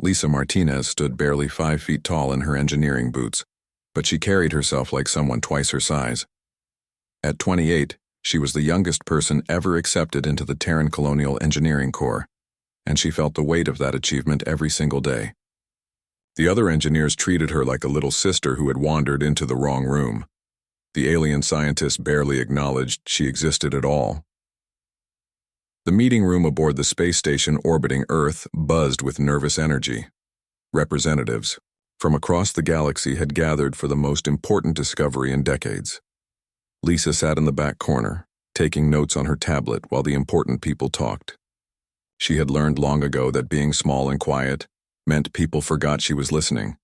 Lisa Martinez stood barely 5 feet tall in her engineering boots, but she carried herself like someone twice her size. At 28, she was the youngest person ever accepted into the Terran Colonial Engineering Corps, and she felt the weight of that achievement every single day. The other engineers treated her like a little sister who had wandered into the wrong room. The alien scientists barely acknowledged she existed at all. The meeting room aboard the space station orbiting Earth buzzed with nervous energy. Representatives from across the galaxy had gathered for the most important discovery in decades. Lisa sat in the back corner, taking notes on her tablet while the important people talked. She had learned long ago that being small and quiet meant people forgot she was listening.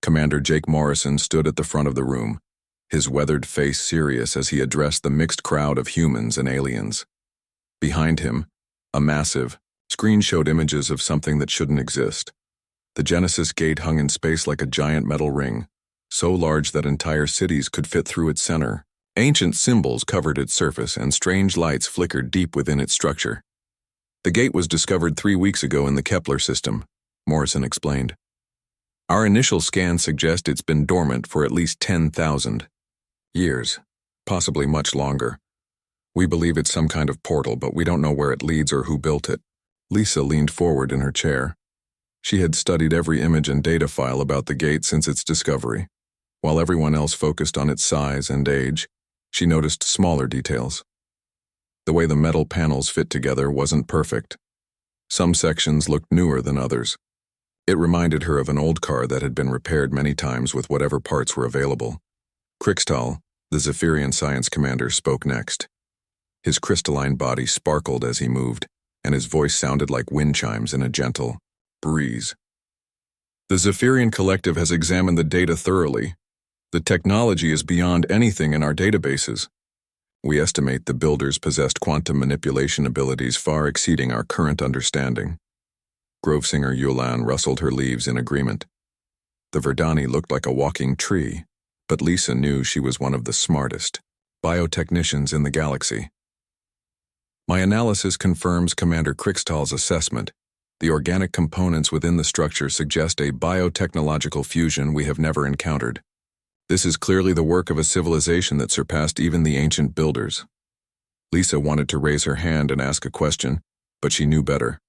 Commander Jake Morrison stood at the front of the room, his weathered face serious as he addressed the mixed crowd of humans and aliens. Behind him, a massive screen showed images of something that shouldn't exist. The Genesis Gate hung in space like a giant metal ring, so large that entire cities could fit through its center. Ancient symbols covered its surface, and strange lights flickered deep within its structure. The gate was discovered 3 weeks ago in the Kepler system, Morrison explained. Our initial scans suggest it's been dormant for at least 10,000 years, possibly much longer. We believe it's some kind of portal, but we don't know where it leads or who built it. Lisa leaned forward in her chair. She had studied every image and data file about the gate since its discovery. While everyone else focused on its size and age, she noticed smaller details. The way the metal panels fit together wasn't perfect. Some sections looked newer than others. It reminded her of an old car that had been repaired many times with whatever parts were available. Krixtal, the Zephyrian science commander, spoke next. His crystalline body sparkled as he moved, and his voice sounded like wind chimes in a gentle breeze. The Zephyrian Collective has examined the data thoroughly. The technology is beyond anything in our databases. We estimate the builders possessed quantum manipulation abilities far exceeding our current understanding. Grovesinger Yulan rustled her leaves in agreement. The Verdani looked like a walking tree, but Lisa knew she was one of the smartest biotechnicians in the galaxy. My analysis confirms Commander Krixtal's assessment. The organic components within the structure suggest a biotechnological fusion we have never encountered. This is clearly the work of a civilization that surpassed even the ancient builders. Lisa wanted to raise her hand and ask a question, but she knew better.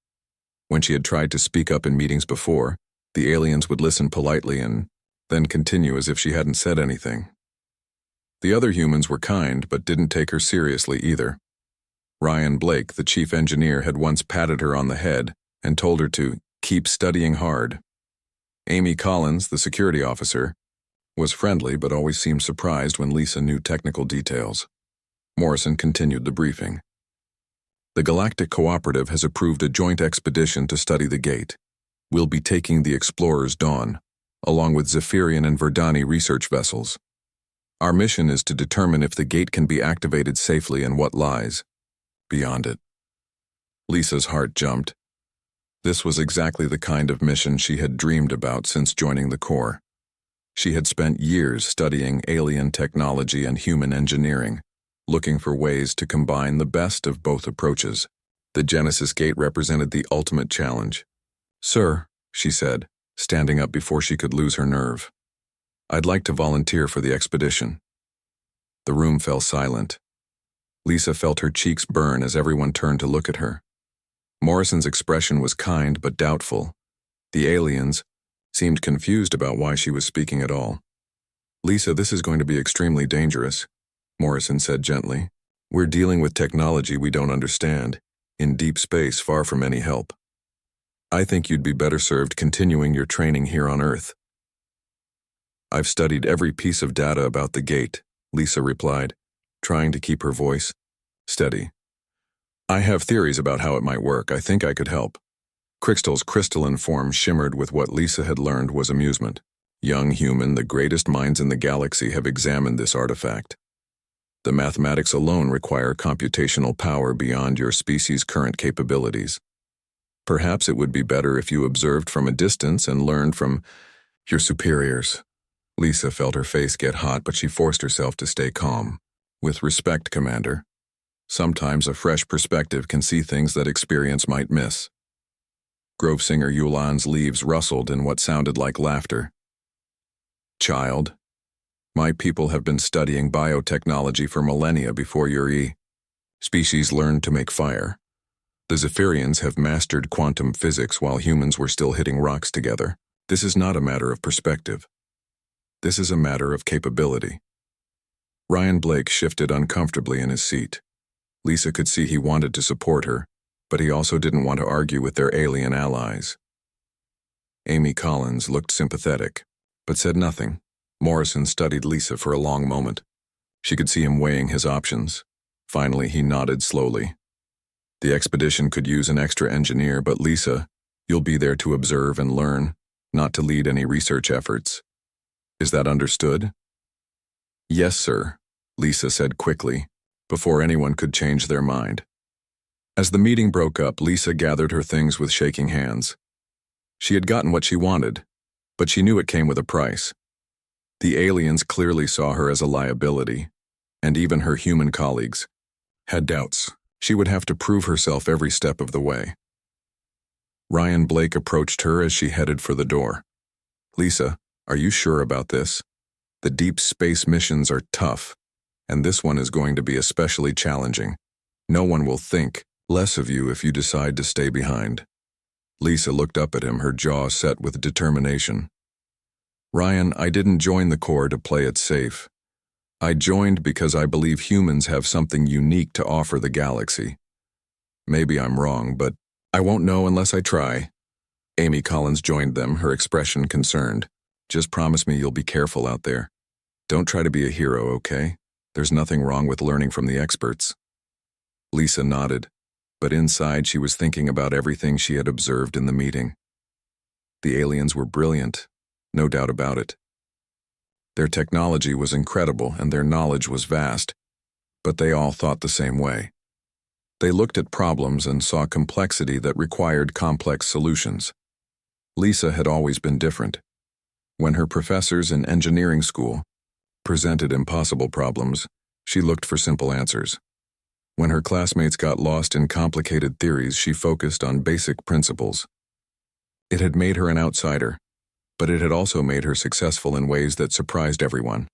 When she had tried to speak up in meetings before, the aliens would listen politely and then continue as if she hadn't said anything. The other humans were kind, but didn't take her seriously either. Ryan Blake, the chief engineer, had once patted her on the head and told her to keep studying hard. Amy Collins, the security officer, was friendly but always seemed surprised when Lisa knew technical details. Morrison continued the briefing. The Galactic Cooperative has approved a joint expedition to study the gate. We'll be taking the Explorer's Dawn, along with Zephyrian and Verdani research vessels. Our mission is to determine if the gate can be activated safely and what lies beyond it. Lisa's heart jumped. This was exactly the kind of mission she had dreamed about since joining the Corps. She had spent years studying alien technology and human engineering, looking for ways to combine the best of both approaches. The Genesis Gate represented the ultimate challenge. "Sir," she said, standing up before she could lose her nerve, "I'd like to volunteer for the expedition." The room fell silent. Lisa felt her cheeks burn as everyone turned to look at her. Morrison's expression was kind but doubtful. The aliens seemed confused about why she was speaking at all. "Lisa, this is going to be extremely dangerous," Morrison said gently. "We're dealing with technology we don't understand, in deep space far from any help. I think you'd be better served continuing your training here on Earth." "I've studied every piece of data about the gate," Lisa replied, trying to keep her voice steady. "I have theories about how it might work. I think I could help." Krixtal's crystalline form shimmered with what Lisa had learned was amusement. "Young human, the greatest minds in the galaxy have examined this artifact. The mathematics alone require computational power beyond your species' current capabilities. Perhaps it would be better if you observed from a distance and learned from your superiors." Lisa felt her face get hot, but she forced herself to stay calm. "With respect, Commander. Sometimes a fresh perspective can see things that experience might miss." Grove singer Yulan's leaves rustled in what sounded like laughter. Child, my people have been studying biotechnology for millennia before your species learned to make fire. The Zephyrians have mastered quantum physics while humans were still hitting rocks together. This is not a matter of perspective. This is a matter of capability. Ryan Blake shifted uncomfortably in his seat. Lisa could see he wanted to support her, but he also didn't want to argue with their alien allies. Amy Collins looked sympathetic, but said nothing. Morrison studied Lisa for a long moment. She could see him weighing his options. Finally, he nodded slowly. The expedition could use an extra engineer, but Lisa, you'll be there to observe and learn, not to lead any research efforts. Is that understood? Yes, sir, Lisa said quickly, before anyone could change their mind. As the meeting broke up, Lisa gathered her things with shaking hands. She had gotten what she wanted, but she knew it came with a price. The aliens clearly saw her as a liability, and even her human colleagues had doubts. She would have to prove herself every step of the way. Ryan Blake approached her as she headed for the door. Lisa, are you sure about this? The deep space missions are tough, and this one is going to be especially challenging. No one will think less of you if you decide to stay behind. Lisa looked up at him, her jaw set with determination. Ryan, I didn't join the Corps to play it safe. I joined because I believe humans have something unique to offer the galaxy. Maybe I'm wrong, but I won't know unless I try. Amy Collins joined them, her expression concerned. Just promise me you'll be careful out there. Don't try to be a hero, okay? There's nothing wrong with learning from the experts. Lisa nodded, but inside she was thinking about everything she had observed in the meeting. The aliens were brilliant, no doubt about it. Their technology was incredible and their knowledge was vast, but they all thought the same way. They looked at problems and saw complexity that required complex solutions. Lisa had always been different. When her professors in engineering school presented impossible problems, she looked for simple answers. When her classmates got lost in complicated theories, she focused on basic principles. It had made her an outsider, but it had also made her successful in ways that surprised everyone.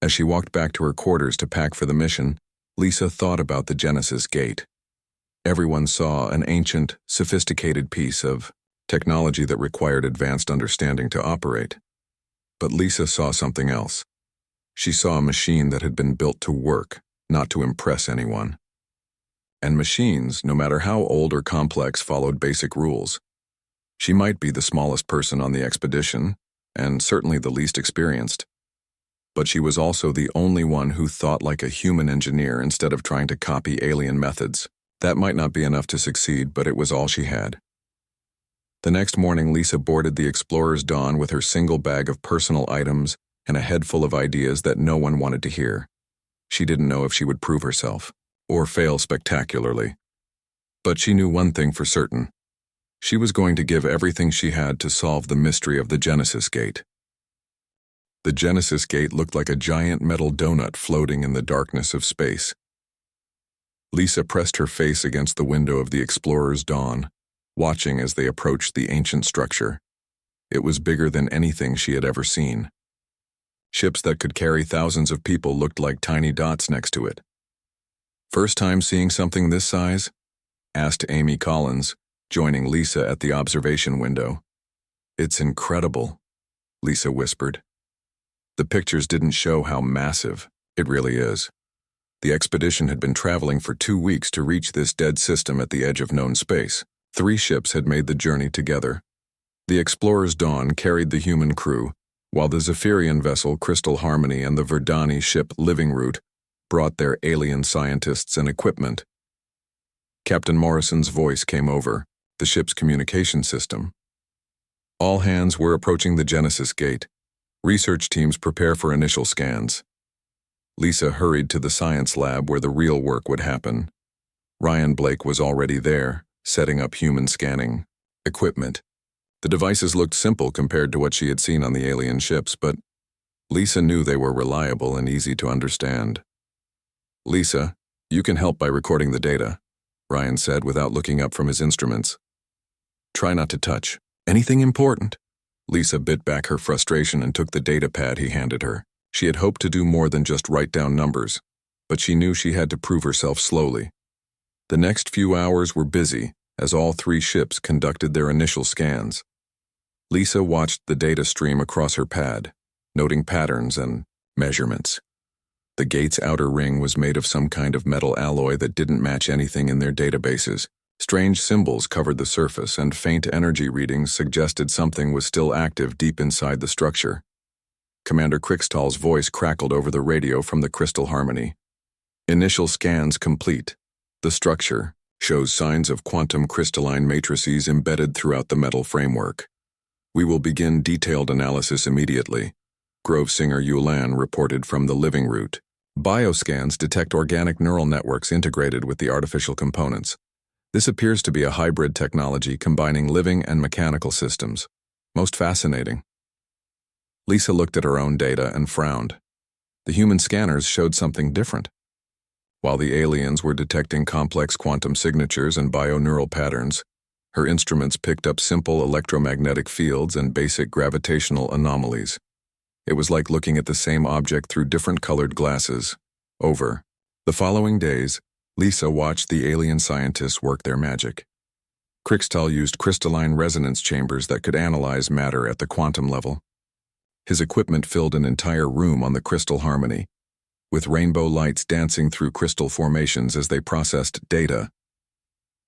As she walked back to her quarters to pack for the mission, Lisa thought about the Genesis Gate. Everyone saw an ancient, sophisticated piece of technology that required advanced understanding to operate. But Lisa saw something else. She saw a machine that had been built to work, not to impress anyone. And machines, no matter how old or complex, followed basic rules. She might be the smallest person on the expedition, and certainly the least experienced. But she was also the only one who thought like a human engineer instead of trying to copy alien methods. That might not be enough to succeed, but it was all she had. The next morning, Lisa boarded the Explorer's Dawn with her single bag of personal items and a head full of ideas that no one wanted to hear. She didn't know if she would prove herself, or fail spectacularly. But she knew one thing for certain. She was going to give everything she had to solve the mystery of the Genesis Gate. The Genesis Gate looked like a giant metal donut floating in the darkness of space. Lisa pressed her face against the window of the Explorer's Dawn, watching as they approached the ancient structure. It was bigger than anything she had ever seen. Ships that could carry thousands of people looked like tiny dots next to it. First time seeing something this size? Asked Amy Collins, joining Lisa at the observation window. It's incredible, Lisa whispered. The pictures didn't show how massive it really is. The expedition had been traveling for 2 weeks to reach this dead system at the edge of known space. 3 ships had made the journey together. The Explorer's Dawn carried the human crew, while the Zephyrian vessel Crystal Harmony and the Verdani ship Living Root brought their alien scientists and equipment. Captain Morrison's voice came over the ship's communication system. All hands were approaching the Genesis Gate. Research teams prepare for initial scans. Lisa hurried to the science lab where the real work would happen. Ryan Blake was already there, setting up human scanning equipment. The devices looked simple compared to what she had seen on the alien ships, but Lisa knew they were reliable and easy to understand. Lisa, you can help by recording the data, Ryan said without looking up from his instruments. Try not to touch anything important. Lisa bit back her frustration and took the data pad he handed her. She had hoped to do more than just write down numbers, but she knew she had to prove herself slowly. The next few hours were busy as all 3 ships conducted their initial scans. Lisa watched the data stream across her pad, noting patterns and measurements. The gate's outer ring was made of some kind of metal alloy that didn't match anything in their databases. Strange symbols covered the surface, and faint energy readings suggested something was still active deep inside the structure. Commander Krickstall's voice crackled over the radio from the crystal harmony. Initial scans complete. The structure shows signs of quantum crystalline matrices embedded throughout the metal framework. We will begin detailed analysis immediately, Grovesinger Yulan reported from the living root. Bioscans detect organic neural networks integrated with the artificial components. This appears to be a hybrid technology combining living and mechanical systems. Most fascinating. Lisa looked at her own data and frowned. The human scanners showed something different. While the aliens were detecting complex quantum signatures and bioneural patterns, her instruments picked up simple electromagnetic fields and basic gravitational anomalies. It was like looking at the same object through different colored glasses. Over the following days, Lisa watched the alien scientists work their magic. Krickstall used crystalline resonance chambers that could analyze matter at the quantum level. His equipment filled an entire room on the crystal harmony, with rainbow lights dancing through crystal formations as they processed data.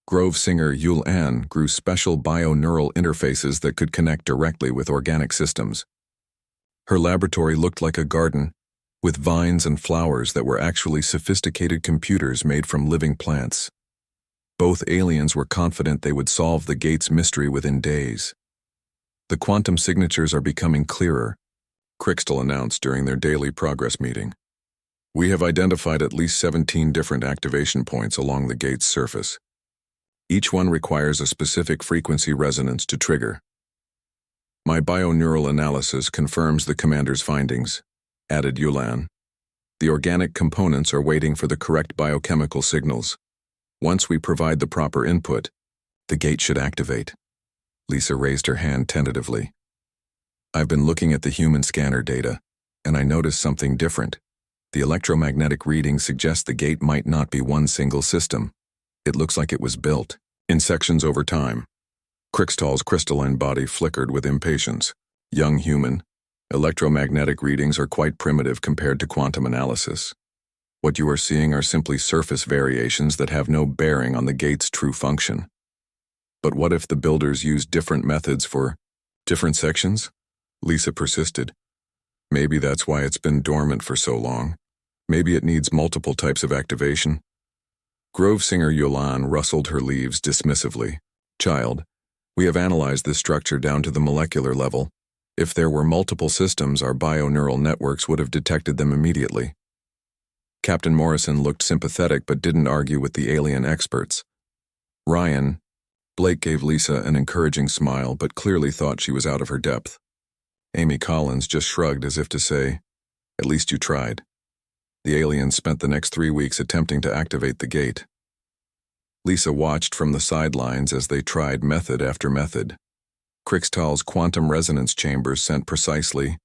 Grovesinger Yulan grew special bioneural interfaces that could connect directly with organic systems. Her laboratory looked like a garden, with vines and flowers that were actually sophisticated computers made from living plants. Both aliens were confident they would solve the gate's mystery within days. The quantum signatures are becoming clearer, Krickstall announced during their daily progress meeting. We have identified at least 17 different activation points along the gate's surface. Each one requires a specific frequency resonance to trigger. My bioneural analysis confirms the commander's findings, added Yulan. The organic components are waiting for the correct biochemical signals. Once we provide the proper input, the gate should activate. Lisa raised her hand tentatively. I've been looking at the human scanner data, and I noticed something different. The electromagnetic readings suggest the gate might not be one single system. It looks like it was built in sections over time. Krickstall's crystalline body flickered with impatience. Young human, electromagnetic readings are quite primitive compared to quantum analysis. What you are seeing are simply surface variations that have no bearing on the gate's true function. But what if the builders used different methods for different sections? Lisa persisted. Maybe that's why it's been dormant for so long. Maybe it needs multiple types of activation. Grovesinger Yulan rustled her leaves dismissively. Child, we have analyzed this structure down to the molecular level. If there were multiple systems, our bioneural networks would have detected them immediately. Captain Morrison looked sympathetic but didn't argue with the alien experts. Ryan, Blake gave Lisa an encouraging smile but clearly thought she was out of her depth. Amy Collins just shrugged as if to say, at least you tried. The aliens spent the next 3 weeks attempting to activate the gate. Lisa watched from the sidelines as they tried method after method. Krickstall's quantum resonance chambers sent precisely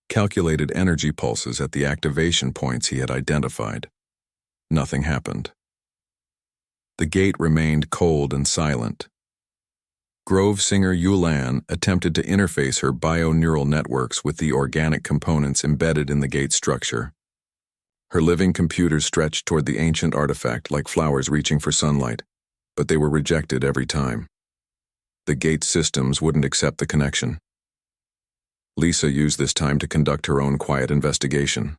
calculated energy pulses at the activation points he had identified. Nothing happened. The gate remained cold and silent. Grovesinger Yulan attempted to interface her bioneural networks with the organic components embedded in the gate structure. Her living computers stretched toward the ancient artifact like flowers reaching for sunlight, but they were rejected every time. The gate systems wouldn't accept the connection. Lisa used this time to conduct her own quiet investigation.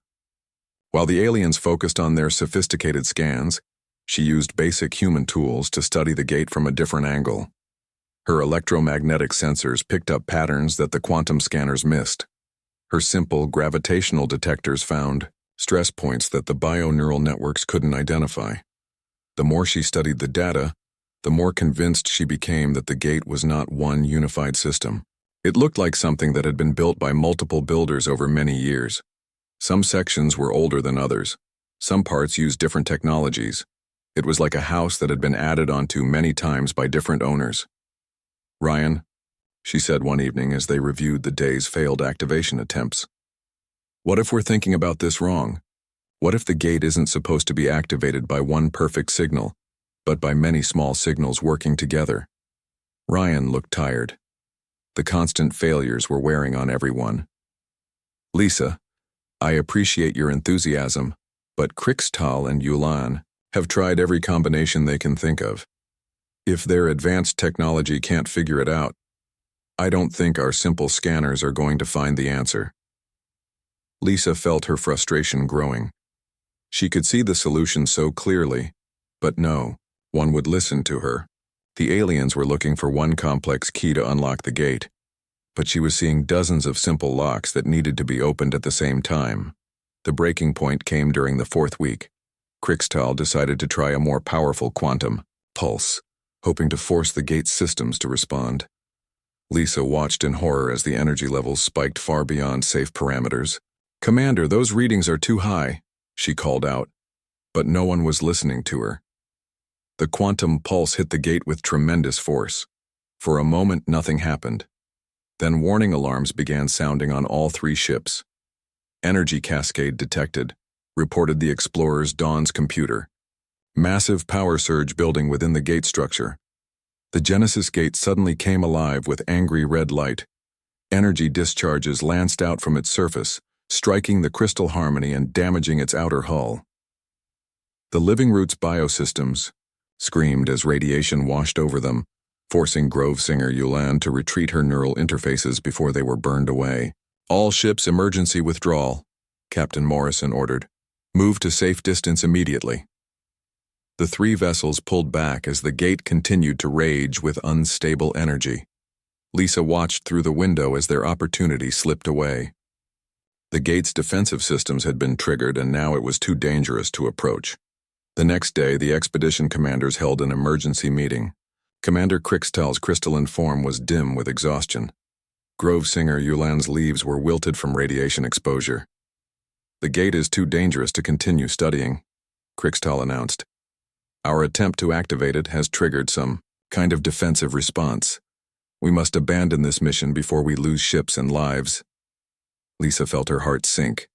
While the aliens focused on their sophisticated scans, she used basic human tools to study the gate from a different angle. Her electromagnetic sensors picked up patterns that the quantum scanners missed. Her simple gravitational detectors found stress points that the bioneural networks couldn't identify. The more she studied the data, the more convinced she became that the gate was not one unified system. It looked like something that had been built by multiple builders over many years. Some sections were older than others. Some parts used different technologies. It was like a house that had been added onto many times by different owners. "Ryan," she said one evening as they reviewed the day's failed activation attempts. "What if we're thinking about this wrong? What if the gate isn't supposed to be activated by one perfect signal, but by many small signals working together?" Ryan looked tired. The constant failures were wearing on everyone. "Lisa, I appreciate your enthusiasm, but Krixtal and Yulan have tried every combination they can think of. If their advanced technology can't figure it out, I don't think our simple scanners are going to find the answer." Lisa felt her frustration growing. She could see the solution so clearly, but no one would listen to her. The aliens were looking for one complex key to unlock the gate, but she was seeing dozens of simple locks that needed to be opened at the same time. The breaking point came during the 4th week. Krixtal decided to try a more powerful quantum pulse, hoping to force the gate's systems to respond. Lisa watched in horror as the energy levels spiked far beyond safe parameters. "Commander, those readings are too high," she called out, but no one was listening to her. The quantum pulse hit the gate with tremendous force. For a moment, nothing happened. Then warning alarms began sounding on all 3 ships. "Energy cascade detected," reported the Explorer's Dawn's computer. "Massive power surge building within the gate structure." The Genesis gate suddenly came alive with angry red light. Energy discharges lanced out from its surface, striking the crystal harmony and damaging its outer hull. The Living Roots biosystems screamed as radiation washed over them, forcing Grovesinger Yulan to retreat her neural interfaces before they were burned away. "All ships emergency withdrawal," Captain Morrison ordered. "Move to safe distance immediately." The 3 vessels pulled back as the gate continued to rage with unstable energy. Lisa watched through the window as their opportunity slipped away. The gate's defensive systems had been triggered, and now it was too dangerous to approach. The next day, the expedition commanders held an emergency meeting. Commander Krixtal's crystalline form was dim with exhaustion. Grovesinger Yulan's leaves were wilted from radiation exposure. "The gate is too dangerous to continue studying," Krixtal announced. "Our attempt to activate it has triggered some kind of defensive response. We must abandon this mission before we lose ships and lives." Lisa felt her heart sink.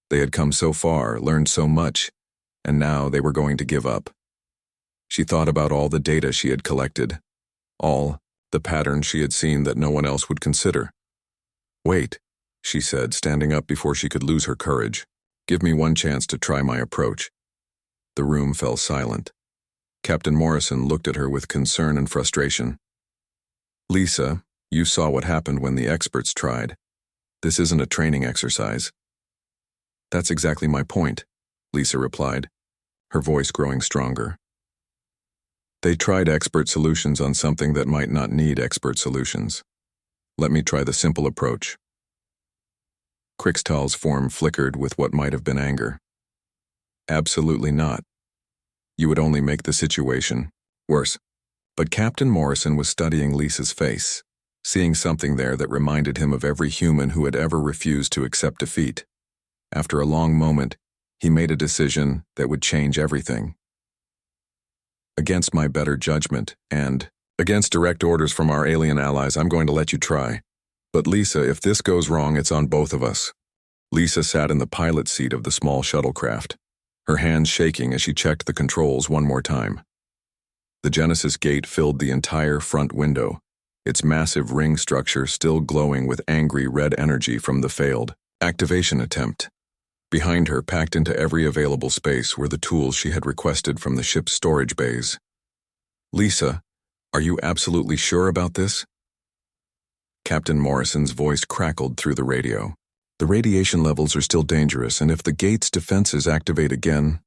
They had come so far, learned so much, and now they were going to give up. She thought about all the data she had collected, all the patterns she had seen that no one else would consider. "Wait," she said, standing up before she could lose her courage. "Give me one chance to try my approach." The room fell silent. Captain Morrison looked at her with concern and frustration. "Lisa, you saw what happened when the experts tried. This isn't a training exercise." "That's exactly my point," Lisa replied, her voice growing stronger. "They tried expert solutions on something that might not need expert solutions. Let me try the simple approach." Krixtal's form flickered with what might have been anger. "Absolutely not. You would only make the situation worse." But Captain Morrison was studying Lisa's face, seeing something there that reminded him of every human who had ever refused to accept defeat. After a long moment, he made a decision that would change everything. "Against my better judgment, and against direct orders from our alien allies, I'm going to let you try. But Lisa, if this goes wrong, it's on both of us." Lisa sat in the pilot seat of the small shuttlecraft, her hands shaking as she checked the controls one more time. The Genesis gate filled the entire front window, its massive ring structure still glowing with angry red energy from the failed activation attempt. Behind her, packed into every available space, were the tools she had requested from the ship's storage bays. "Lisa, are you absolutely sure about this?" Captain Morrison's voice crackled through the radio. "The radiation levels are still dangerous, and if the gate's defenses activate again—"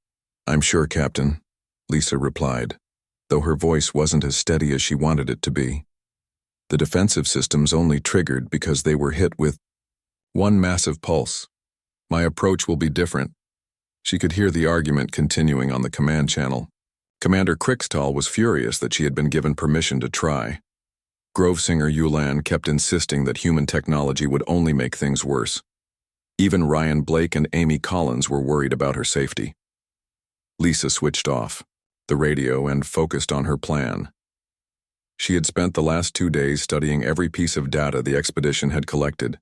"I'm sure, Captain," Lisa replied, though her voice wasn't as steady as she wanted it to be. "The defensive systems only triggered because they were hit with one massive pulse. My approach will be different." She could hear the argument continuing on the command channel. Commander Krixtal was furious that she had been given permission to try. Grovesinger Yulan kept insisting that human technology would only make things worse. Even Ryan Blake and Amy Collins were worried about her safety. Lisa switched off the radio and focused on her plan. She had spent the last 2 days studying every piece of data the expedition had collected.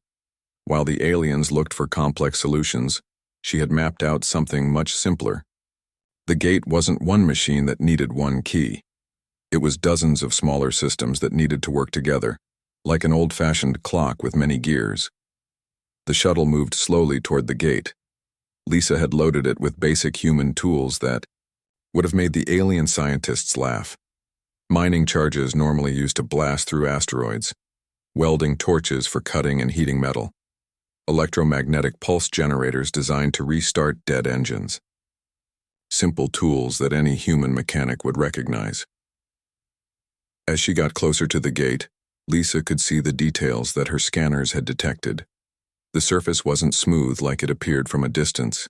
While the aliens looked for complex solutions, she had mapped out something much simpler. The gate wasn't one machine that needed one key. It was dozens of smaller systems that needed to work together, like an old-fashioned clock with many gears. The shuttle moved slowly toward the gate. Lisa had loaded it with basic human tools that would have made the alien scientists laugh. Mining charges normally used to blast through asteroids, welding torches for cutting and heating metal, electromagnetic pulse generators designed to restart dead engines. Simple tools that any human mechanic would recognize. As she got closer to the gate, Lisa could see the details that her scanners had detected. The surface wasn't smooth like it appeared from a distance.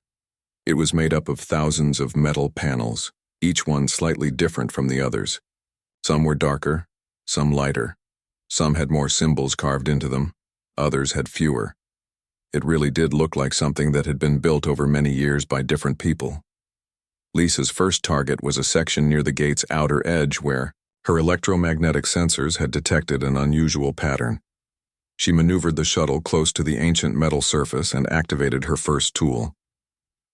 It was made up of thousands of metal panels, each one slightly different from the others. Some were darker, some lighter. Some had more symbols carved into them, others had fewer. It really did look like something that had been built over many years by different people. Lisa's first target was a section near the gate's outer edge where her electromagnetic sensors had detected an unusual pattern. She maneuvered the shuttle close to the ancient metal surface and activated her first tool.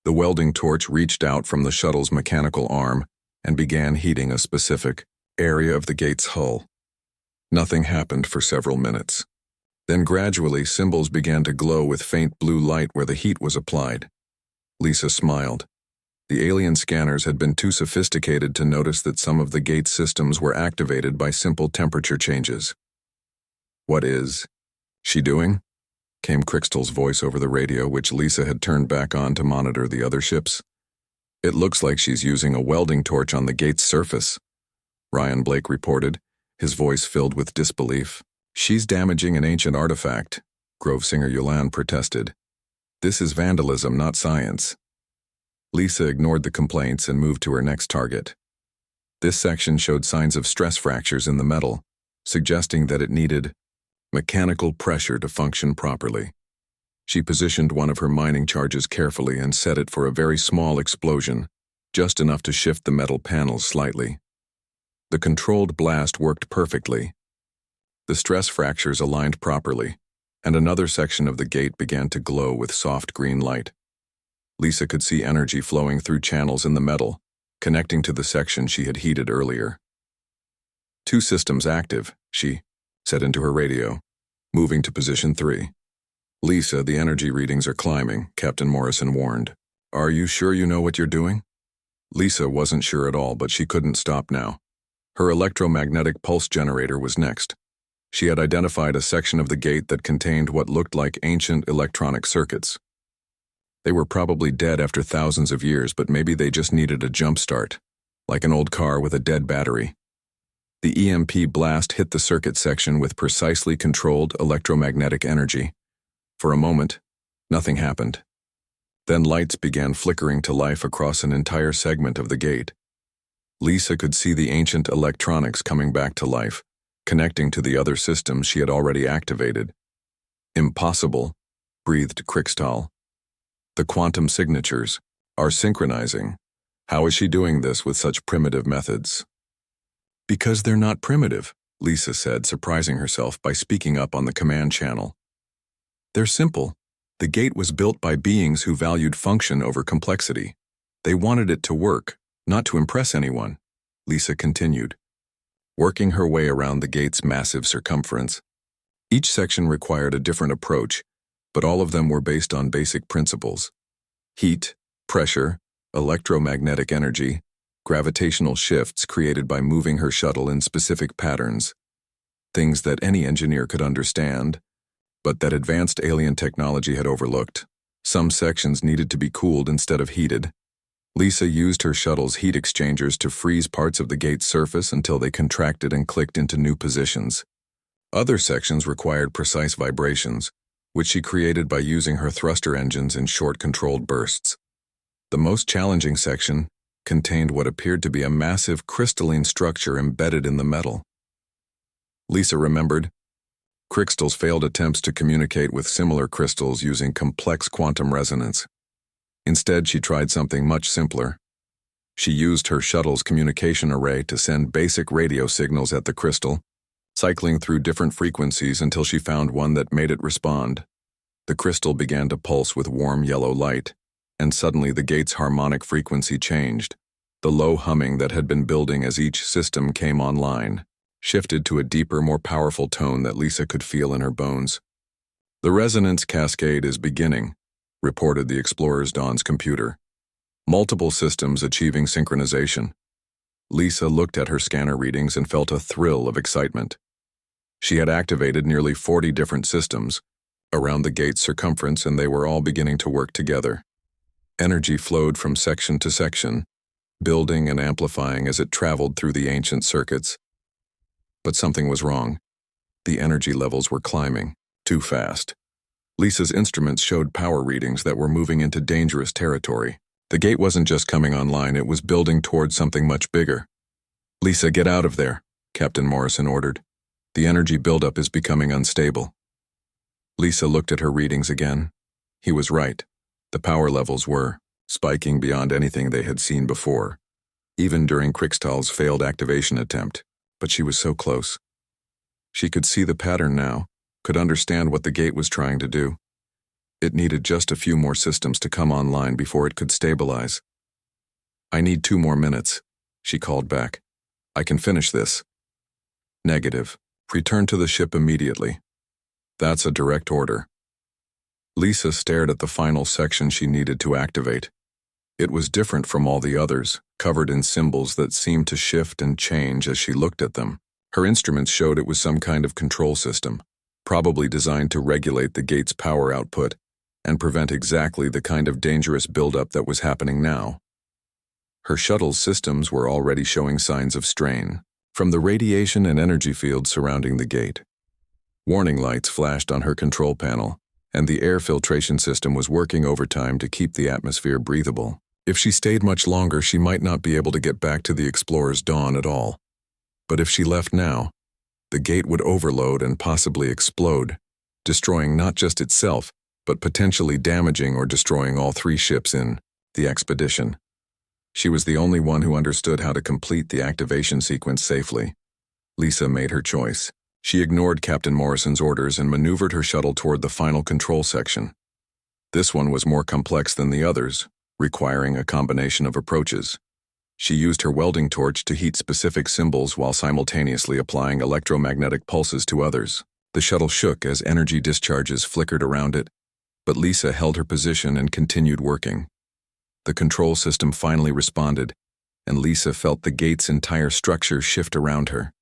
The welding torch reached out from the shuttle's mechanical arm and began heating a specific area of the gate's hull. Nothing happened for several minutes. Then gradually symbols began to glow with faint blue light where the heat was applied. Lisa smiled. The alien scanners had been too sophisticated to notice that some of the gate's systems were activated by simple temperature changes. "What is she doing?" came Crystal's voice over the radio, which Lisa had turned back on to monitor the other ships. "It looks like she's using a welding torch on the gate's surface," Ryan Blake reported, his voice filled with disbelief. "She's damaging an ancient artifact," Grove singer Yolande protested. "This is vandalism, not science." Lisa ignored the complaints and moved to her next target. This section showed signs of stress fractures in the metal, suggesting that it needed mechanical pressure to function properly. She positioned one of her mining charges carefully and set it for a very small explosion, just enough to shift the metal panels slightly. The controlled blast worked perfectly. The stress fractures aligned properly, and another section of the gate began to glow with soft green light. Lisa could see energy flowing through channels in the metal, connecting to the section she had heated earlier. "Two systems active," she said into her radio, moving to position 3. "Lisa, the energy readings are climbing," Captain Morrison warned. "Are you sure you know what you're doing?" Lisa wasn't sure at all, but she couldn't stop now. Her electromagnetic pulse generator was next. She had identified a section of the gate that contained what looked like ancient electronic circuits. They were probably dead after thousands of years, but maybe they just needed a jump start, like an old car with a dead battery. The EMP blast hit the circuit section with precisely controlled electromagnetic energy. For a moment, nothing happened. Then lights began flickering to life across an entire segment of the gate. Lisa could see the ancient electronics coming back to life, connecting to the other systems she had already activated. "Impossible," breathed Crystal. "The quantum signatures are synchronizing. How is she doing this with such primitive methods?" "Because they're not primitive," Lisa said, surprising herself by speaking up on the command channel. "They're simple. The gate was built by beings who valued function over complexity. They wanted it to work, not to impress anyone," Lisa continued, working her way around the gate's massive circumference. Each section required a different approach, but all of them were based on basic principles: heat, pressure, electromagnetic energy, gravitational shifts created by moving her shuttle in specific patterns, things that any engineer could understand, but that advanced alien technology had overlooked. Some sections needed to be cooled instead of heated. Lisa used her shuttle's heat exchangers to freeze parts of the gate's surface until they contracted and clicked into new positions. Other sections required precise vibrations, which she created by using her thruster engines in short controlled bursts. The most challenging section contained what appeared to be a massive crystalline structure embedded in the metal. Lisa remembered Crystal's failed attempts to communicate with similar crystals using complex quantum resonance. Instead, she tried something much simpler: She used her shuttle's communication array to send basic radio signals at the crystal, cycling through different frequencies until she found one that made it respond. The crystal began to pulse with warm yellow light, and suddenly the gate's harmonic frequency changed. The low humming that had been building as each system came online shifted to a deeper, more powerful tone that Lisa could feel in her bones. "The resonance cascade is beginning," reported the Explorer's Dawn's computer. Multiple systems achieving synchronization. Lisa looked at her scanner readings and felt a thrill of excitement. She had activated nearly 40 different systems around the gate's circumference, and they were all beginning to work together. Energy flowed from section to section, building and amplifying as it traveled through the ancient circuits. But something was wrong. The energy levels were climbing too fast. Lisa's instruments showed power readings that were moving into dangerous territory. The gate wasn't just coming online, it was building towards something much bigger. "Lisa, get out of there," Captain Morrison ordered. "The energy buildup is becoming unstable." Lisa looked at her readings again. He was right. The power levels were spiking beyond anything they had seen before, even during Krikstal's failed activation attempt. But she was so close. She could see the pattern now, could understand what the gate was trying to do. It needed just a few more systems to come online before it could stabilize. "I need 2 more minutes," she called back. "I can finish this." "Negative. Return to the ship immediately." "That's a direct order." Lisa stared at the final section she needed to activate. It was different from all the others, covered in symbols that seemed to shift and change as she looked at them. Her instruments showed it was some kind of control system, probably designed to regulate the gate's power output and prevent exactly the kind of dangerous buildup that was happening now. Her shuttle's systems were already showing signs of strain, from the radiation and energy fields surrounding the gate. Warning lights flashed on her control panel, and the air filtration system was working overtime to keep the atmosphere breathable. If she stayed much longer, she might not be able to get back to the Explorer's Dawn at all. But if she left now, the gate would overload and possibly explode, destroying not just itself, but potentially damaging or destroying all 3 ships in the expedition. She was the only one who understood how to complete the activation sequence safely. Lisa made her choice. She ignored Captain Morrison's orders and maneuvered her shuttle toward the final control section. This one was more complex than the others, requiring a combination of approaches. She used her welding torch to heat specific symbols while simultaneously applying electromagnetic pulses to others. The shuttle shook as energy discharges flickered around it, but Lisa held her position and continued working. The control system finally responded, and Lisa felt the gate's entire structure shift around her.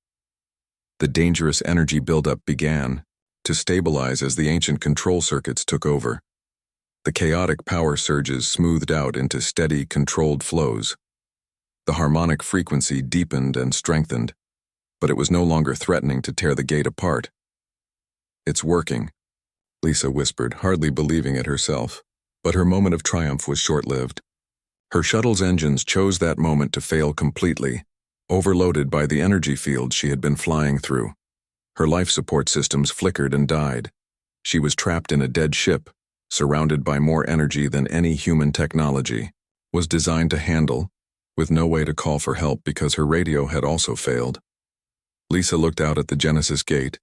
The dangerous energy buildup began to stabilize as the ancient control circuits took over. The chaotic power surges smoothed out into steady, controlled flows. The harmonic frequency deepened and strengthened, but it was no longer threatening to tear the gate apart. "It's working," Lisa whispered, hardly believing it herself. But her moment of triumph was short-lived. Her shuttle's engines chose that moment to fail completely, overloaded by the energy field she had been flying through. Her life support systems flickered and died. She was trapped in a dead ship, surrounded by more energy than any human technology was designed to handle, with no way to call for help because her radio had also failed. Lisa looked out at the Genesis gate,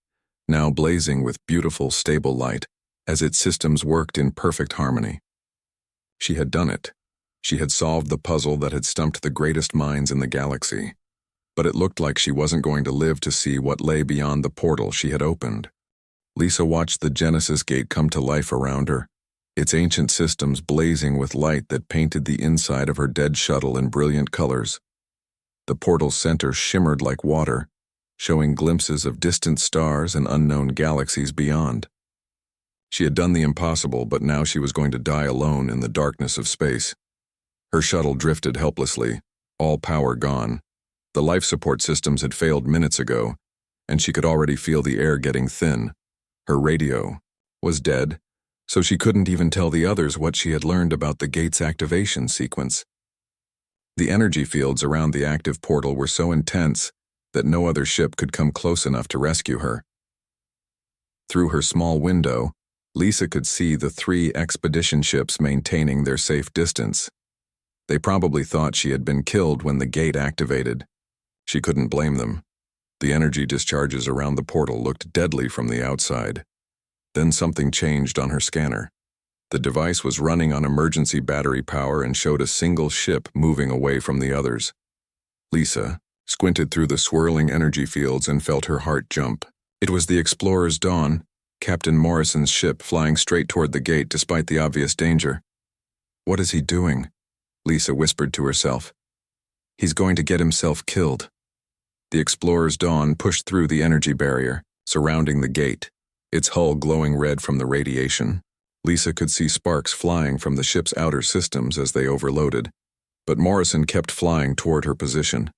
now blazing with beautiful, stable light, as its systems worked in perfect harmony. She had done it. She had solved the puzzle that had stumped the greatest minds in the galaxy. But it looked like she wasn't going to live to see what lay beyond the portal she had opened. Lisa watched the Genesis gate come to life around her, its ancient systems blazing with light that painted the inside of her dead shuttle in brilliant colors. The portal's center shimmered like water, showing glimpses of distant stars and unknown galaxies beyond. She had done the impossible, but now she was going to die alone in the darkness of space. Her shuttle drifted helplessly, all power gone. The life support systems had failed minutes ago, and she could already feel the air getting thin. Her radio was dead, so she couldn't even tell the others what she had learned about the gate's activation sequence. The energy fields around the active portal were so intense that no other ship could come close enough to rescue her. Through her small window, Lisa could see the 3 expedition ships maintaining their safe distance. They probably thought she had been killed when the gate activated. She couldn't blame them. The energy discharges around the portal looked deadly from the outside. Then something changed on her scanner. The device was running on emergency battery power and showed a single ship moving away from the others. Lisa squinted through the swirling energy fields and felt her heart jump. It was the Explorer's Dawn, Captain Morrison's ship, flying straight toward the gate despite the obvious danger. "What is he doing?" Lisa whispered to herself. "He's going to get himself killed." The Explorer's Dawn pushed through the energy barrier, surrounding the gate, its hull glowing red from the radiation. Lisa could see sparks flying from the ship's outer systems as they overloaded, but Morrison kept flying toward her position.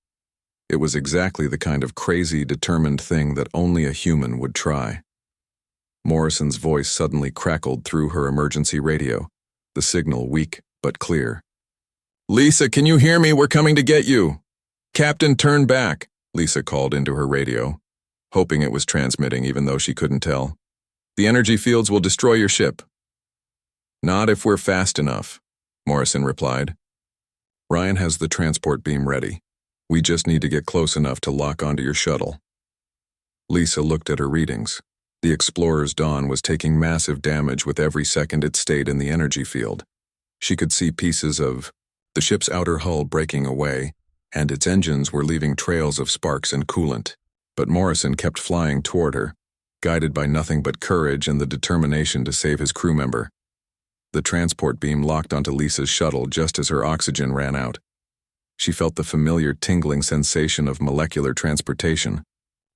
It was exactly the kind of crazy, determined thing that only a human would try. Morrison's voice suddenly crackled through her emergency radio, the signal weak but clear. "Lisa, can you hear me? We're coming to get you." "Captain, turn back," Lisa called into her radio, hoping it was transmitting even though she couldn't tell. "The energy fields will destroy your ship." "Not if we're fast enough," Morrison replied. "Ryan has the transport beam ready. We just need to get close enough to lock onto your shuttle." Lisa looked at her readings. The Explorer's Dawn was taking massive damage with every second it stayed in the energy field. She could see pieces of the ship's outer hull breaking away, and its engines were leaving trails of sparks and coolant. But Morrison kept flying toward her, guided by nothing but courage and the determination to save his crew member. The transport beam locked onto Lisa's shuttle just as her oxygen ran out. She felt the familiar tingling sensation of molecular transportation,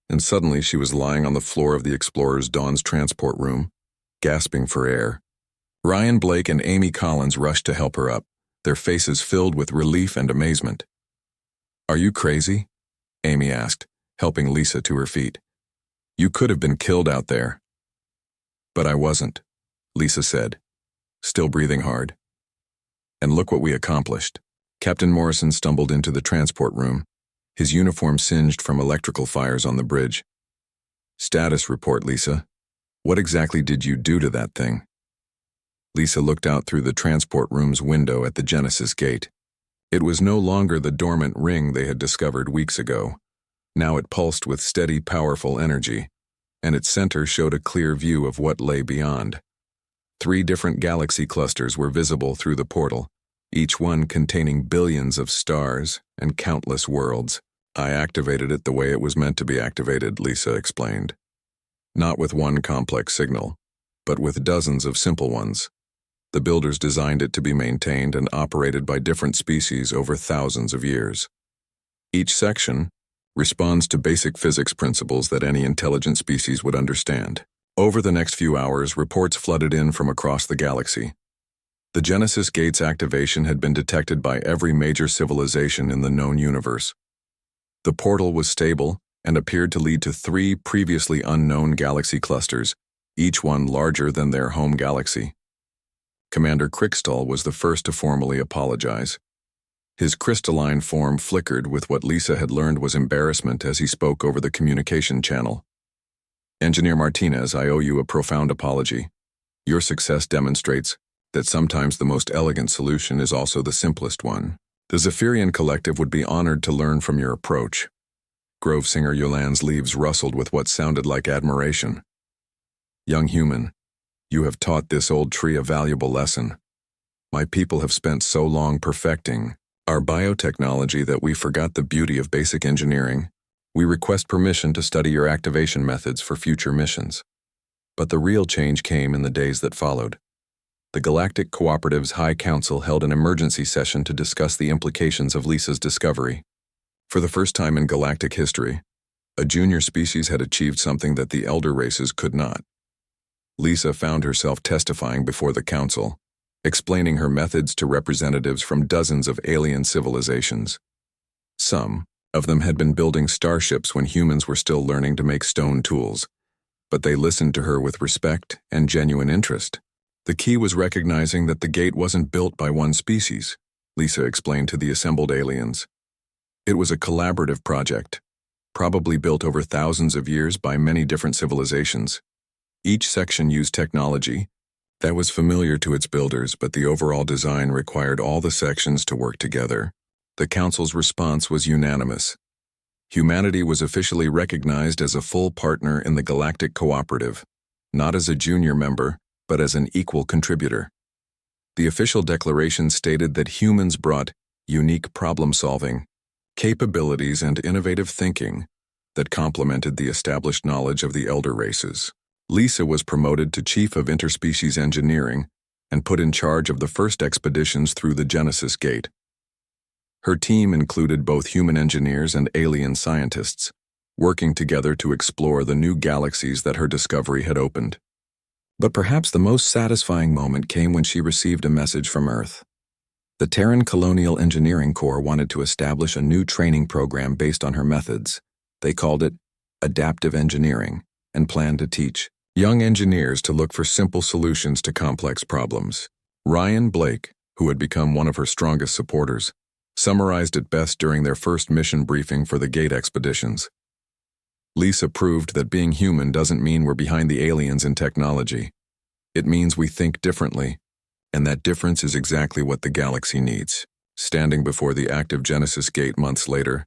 and suddenly she was lying on the floor of the Explorer's Dawn's transport room, gasping for air. Ryan Blake and Amy Collins rushed to help her up, their faces filled with relief and amazement. "Are you crazy?" Amy asked, helping Lisa to her feet. "You could have been killed out there." "But I wasn't," Lisa said, still breathing hard. "And look what we accomplished." Captain Morrison stumbled into the transport room, his uniform singed from electrical fires on the bridge. "Status report, Lisa. What exactly did you do to that thing?" Lisa looked out through the transport room's window at the Genesis gate. It was no longer the dormant ring they had discovered weeks ago. Now it pulsed with steady, powerful energy, and its center showed a clear view of what lay beyond. 3 different galaxy clusters were visible through the portal, each one containing billions of stars and countless worlds. "I activated it the way it was meant to be activated," Lisa explained. "Not with one complex signal, but with dozens of simple ones. The builders designed it to be maintained and operated by different species over thousands of years. Each section responds to basic physics principles that any intelligent species would understand." Over the next few hours, reports flooded in from across the galaxy. The Genesis Gate's activation had been detected by every major civilization in the known universe. The portal was stable and appeared to lead to 3 previously unknown galaxy clusters, each one larger than their home galaxy. Commander Crickstall was the first to formally apologize. His crystalline form flickered with what Lisa had learned was embarrassment as he spoke over the communication channel. "Engineer Martinez, I owe you a profound apology. Your success demonstrates that sometimes the most elegant solution is also the simplest one. The Zephyrian Collective would be honored to learn from your approach." Grove Singer Yolan's leaves rustled with what sounded like admiration. "Young human, you have taught this old tree a valuable lesson. My people have spent so long perfecting our biotechnology that we forgot the beauty of basic engineering. We request permission to study your activation methods for future missions." But the real change came in the days that followed. The Galactic Cooperative's High Council held an emergency session to discuss the implications of Lisa's discovery. For the first time in galactic history, a junior species had achieved something that the elder races could not. Lisa found herself testifying before the council, explaining her methods to representatives from dozens of alien civilizations. Some of them had been building starships when humans were still learning to make stone tools, but they listened to her with respect and genuine interest. The key was recognizing that the gate wasn't built by one species, Lisa explained to the assembled aliens. It was a collaborative project, probably built over thousands of years by many different civilizations. Each section used technology, That was familiar to its builders, but the overall design required all the sections to work together. The Council's response was unanimous. Humanity was officially recognized as a full partner in the Galactic Cooperative, not as a junior member, but as an equal contributor. The official declaration stated that humans brought unique problem-solving, capabilities, and innovative thinking that complemented the established knowledge of the elder races. Lisa was promoted to Chief of Interspecies Engineering and put in charge of the first expeditions through the Genesis Gate. Her team included both human engineers and alien scientists, working together to explore the new galaxies that her discovery had opened. But perhaps the most satisfying moment came when she received a message from Earth. The Terran Colonial Engineering Corps wanted to establish a new training program based on her methods. They called it Adaptive Engineering and planned to teach young engineers to look for simple solutions to complex problems. Ryan Blake, who had become one of her strongest supporters, summarized it best during their first mission briefing for the Gate expeditions. Lisa proved that being human doesn't mean we're behind the aliens in technology. It means we think differently, and that difference is exactly what the galaxy needs. Standing before the active Genesis Gate months later,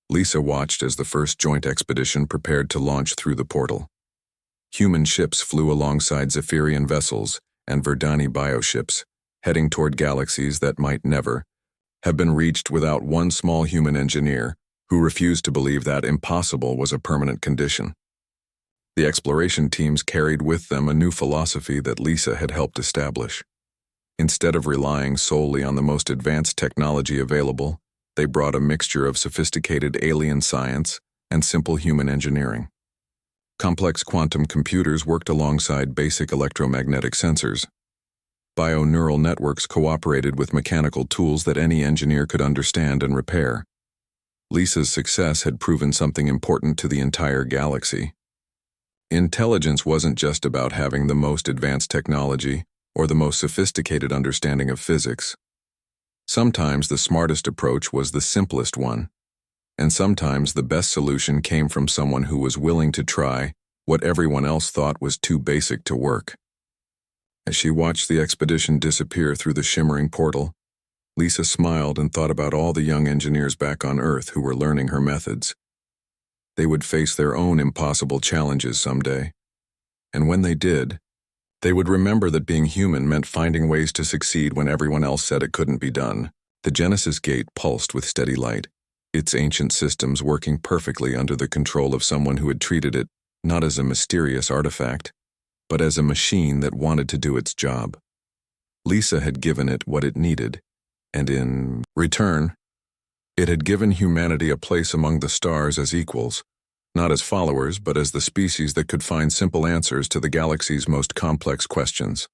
Lisa watched as the first joint expedition prepared to launch through the portal. Human ships flew alongside Zephyrian vessels and Verdani bioships, heading toward galaxies that might never have been reached without one small human engineer who refused to believe that impossible was a permanent condition. The exploration teams carried with them a new philosophy that Lisa had helped establish. Instead of relying solely on the most advanced technology available, they brought a mixture of sophisticated alien science and simple human engineering. Complex quantum computers worked alongside basic electromagnetic sensors. Bio-neural networks cooperated with mechanical tools that any engineer could understand and repair. Lisa's success had proven something important to the entire galaxy. Intelligence wasn't just about having the most advanced technology or the most sophisticated understanding of physics. Sometimes the smartest approach was the simplest one, and sometimes the best solution came from someone who was willing to try what everyone else thought was too basic to work. As she watched the expedition disappear through the shimmering portal, Lisa smiled and thought about all the young engineers back on Earth who were learning her methods. They would face their own impossible challenges someday, and when they did, they would remember that being human meant finding ways to succeed when everyone else said it couldn't be done. The Genesis Gate pulsed with steady light, its ancient systems working perfectly under the control of someone who had treated it not as a mysterious artifact, but as a machine that wanted to do its job. Lisa had given it what it needed, and in return, it had given humanity a place among the stars as equals, not as followers, but as the species that could find simple answers to the galaxy's most complex questions.